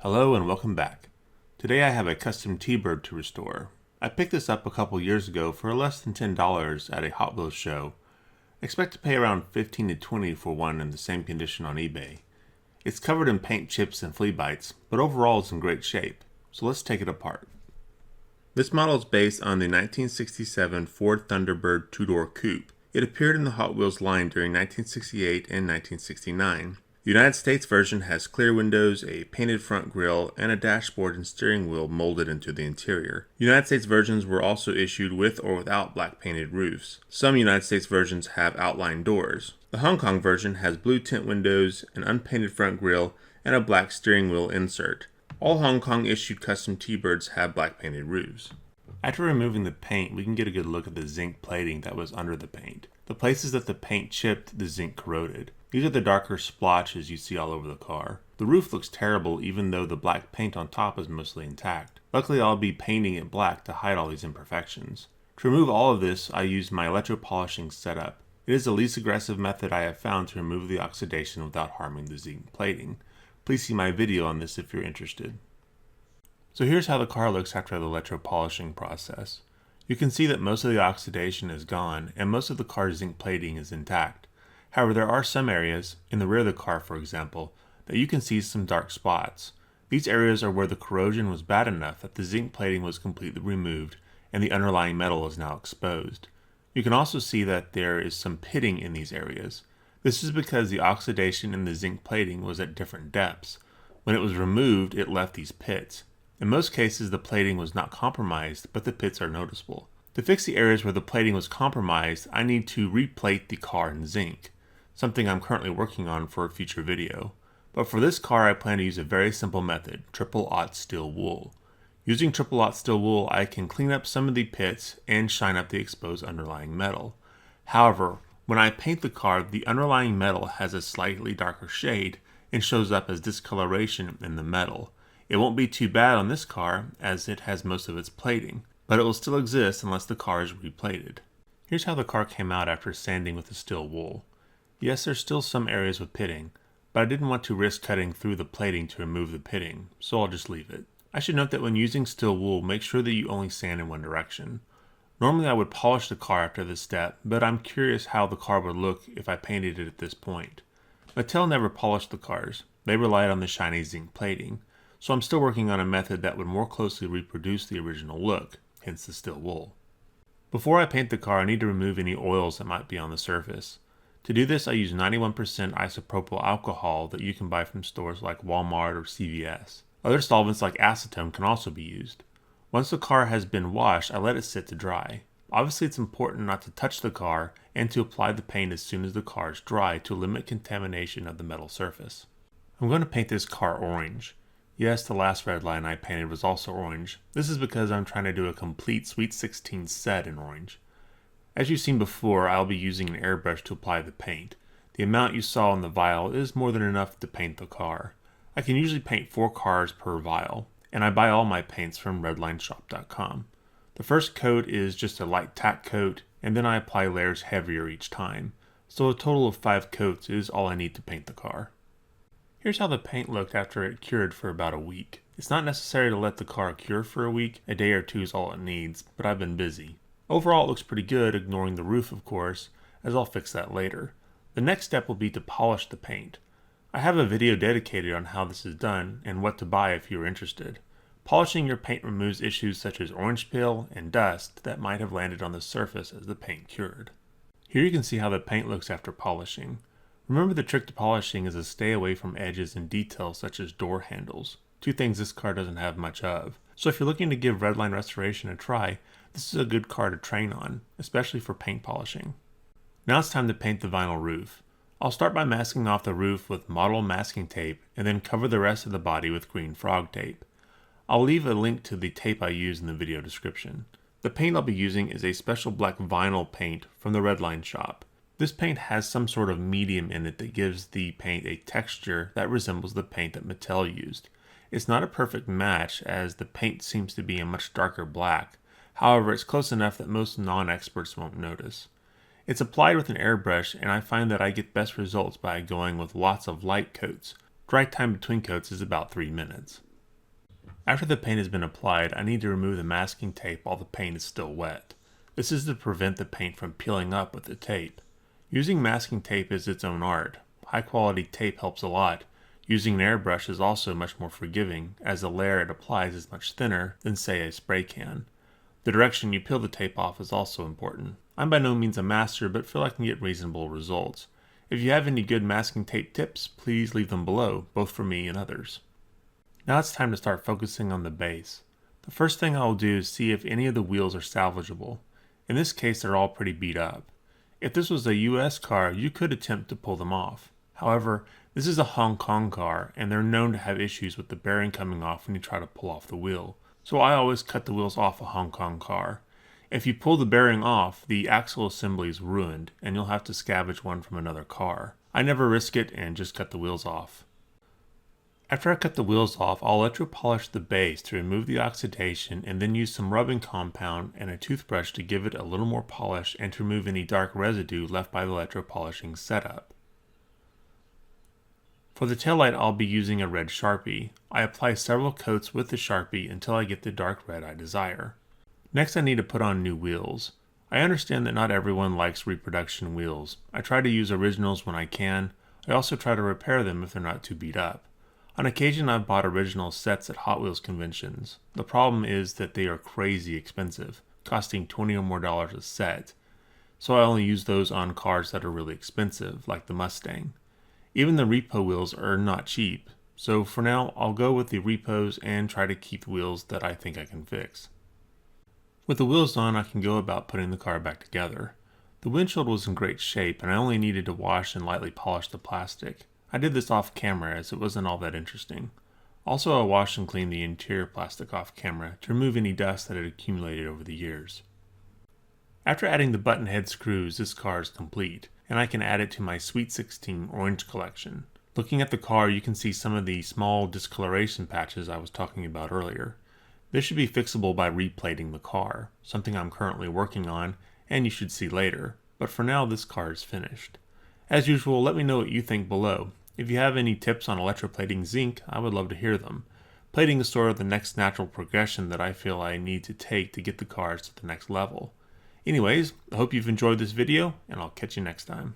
Hello and welcome back. Today I have a custom T-Bird to restore. I picked this up a couple years ago for less than $10 at a Hot Wheels show. Expect to pay around $15 to $20 for one in the same condition on eBay. It's covered in paint chips and flea bites, but overall it's in great shape, so let's take it apart. This model is based on the 1967 Ford Thunderbird two-door coupe. It appeared in the Hot Wheels line during 1968 and 1969. The United States version has clear windows, a painted front grille, and a dashboard and steering wheel molded into the interior. United States versions were also issued with or without black painted roofs. Some United States versions have outline doors. The Hong Kong version has blue tint windows, an unpainted front grille, and a black steering wheel insert. All Hong Kong issued custom T-Birds have black painted roofs. After removing the paint, we can get a good look at the zinc plating that was under the paint. The places that the paint chipped, the zinc corroded. These are the darker splotches you see all over the car. The roof looks terrible even though the black paint on top is mostly intact. Luckily I'll be painting it black to hide all these imperfections. To remove all of this, I used my electro-polishing setup. It is the least aggressive method I have found to remove the oxidation without harming the zinc plating. Please see my video on this if you're interested. So here's how the car looks after the electro-polishing process. You can see that most of the oxidation is gone and most of the car's zinc plating is intact. However, there are some areas, in the rear of the car for example, that you can see some dark spots. These areas are where the corrosion was bad enough that the zinc plating was completely removed and the underlying metal is now exposed. You can also see that there is some pitting in these areas. This is because the oxidation in the zinc plating was at different depths. When it was removed, it left these pits. In most cases, the plating was not compromised, but the pits are noticeable. To fix the areas where the plating was compromised, I need to replate the car in zinc, something I'm currently working on for a future video. But for this car I plan to use a very simple method, triple-aught steel wool. Using triple-aught steel wool I can clean up some of the pits and shine up the exposed underlying metal. However, when I paint the car, the underlying metal has a slightly darker shade and shows up as discoloration in the metal. It won't be too bad on this car as it has most of its plating, but it will still exist unless the car is replated. Here's how the car came out after sanding with the steel wool. Yes, there's still some areas with pitting, but I didn't want to risk cutting through the plating to remove the pitting, so I'll just leave it. I should note that when using steel wool, make sure that you only sand in one direction. Normally I would polish the car after this step, but I'm curious how the car would look if I painted it at this point. Mattel never polished the cars. They relied on the shiny zinc plating, so I'm still working on a method that would more closely reproduce the original look, hence the steel wool. Before I paint the car, I need to remove any oils that might be on the surface. To do this, I use 91% isopropyl alcohol that you can buy from stores like Walmart or CVS. Other solvents like acetone can also be used. Once the car has been washed, I let it sit to dry. Obviously, it's important not to touch the car and to apply the paint as soon as the car is dry to limit contamination of the metal surface. I'm going to paint this car orange. Yes, the last Redline I painted was also orange. This is because I'm trying to do a complete Sweet 16 set in orange. As you've seen before, I'll be using an airbrush to apply the paint. The amount you saw in the vial is more than enough to paint the car. I can usually paint 4 cars per vial, and I buy all my paints from redlineshop.com. The first coat is just a light tack coat, and then I apply layers heavier each time, so a total of 5 coats is all I need to paint the car. Here's how the paint looked after it cured for about a week. It's not necessary to let the car cure for a week, a day or two is all it needs, but I've been busy. Overall it looks pretty good, ignoring the roof of course, as I'll fix that later. The next step will be to polish the paint. I have a video dedicated on how this is done and what to buy if you're interested. Polishing your paint removes issues such as orange peel and dust that might have landed on the surface as the paint cured. Here you can see how the paint looks after polishing. Remember, the trick to polishing is to stay away from edges and details such as door handles, 2 things this car doesn't have much of. So if you're looking to give Redline restoration a try, this is a good car to train on, especially for paint polishing. Now it's time to paint the vinyl roof. I'll start by masking off the roof with model masking tape and then cover the rest of the body with green frog tape. I'll leave a link to the tape I use in the video description. The paint I'll be using is a special black vinyl paint from the Redline shop. This paint has some sort of medium in it that gives the paint a texture that resembles the paint that Mattel used. It's not a perfect match as the paint seems to be a much darker black. However, it's close enough that most non-experts won't notice. It's applied with an airbrush, and I find that I get best results by going with lots of light coats. Dry time between coats is about 3 minutes. After the paint has been applied, I need to remove the masking tape while the paint is still wet. This is to prevent the paint from peeling up with the tape. Using masking tape is its own art. High quality tape helps a lot. Using an airbrush is also much more forgiving, as the layer it applies is much thinner than, say, a spray can. The direction you peel the tape off is also important. I'm by no means a master, but feel I can get reasonable results. If you have any good masking tape tips, please leave them below, both for me and others. Now it's time to start focusing on the base. The first thing I will do is see if any of the wheels are salvageable. In this case, they're all pretty beat up. If this was a US car, you could attempt to pull them off. However, this is a Hong Kong car, and they're known to have issues with the bearing coming off when you try to pull off the wheel. So I always cut the wheels off a Hong Kong car. If you pull the bearing off, the axle assembly is ruined, and you'll have to scavenge one from another car. I never risk it and just cut the wheels off. After I cut the wheels off, I'll electro-polish the base to remove the oxidation and then use some rubbing compound and a toothbrush to give it a little more polish and to remove any dark residue left by the electro-polishing setup. For the taillight, I'll be using a red Sharpie. I apply several coats with the Sharpie until I get the dark red I desire. Next, I need to put on new wheels. I understand that not everyone likes reproduction wheels. I try to use originals when I can. I also try to repair them if they're not too beat up. On occasion, I've bought original sets at Hot Wheels conventions. The problem is that they are crazy expensive, costing $20 or more a set. So I only use those on cars that are really expensive, like the Mustang. Even the repo wheels are not cheap, so for now I'll go with the repos and try to keep the wheels that I think I can fix. With the wheels on, I can go about putting the car back together. The windshield was in great shape and I only needed to wash and lightly polish the plastic. I did this off camera as it wasn't all that interesting. Also, I washed and cleaned the interior plastic off camera to remove any dust that had accumulated over the years. After adding the button head screws, this car is complete, and I can add it to my Sweet 16 orange collection. Looking at the car, you can see some of the small discoloration patches I was talking about earlier. This should be fixable by replating the car, something I'm currently working on, and you should see later, but for now this car is finished. As usual, let me know what you think below. If you have any tips on electroplating zinc, I would love to hear them. Plating is sort of the next natural progression that I feel I need to take to get the cars to the next level. Anyways, I hope you've enjoyed this video, and I'll catch you next time.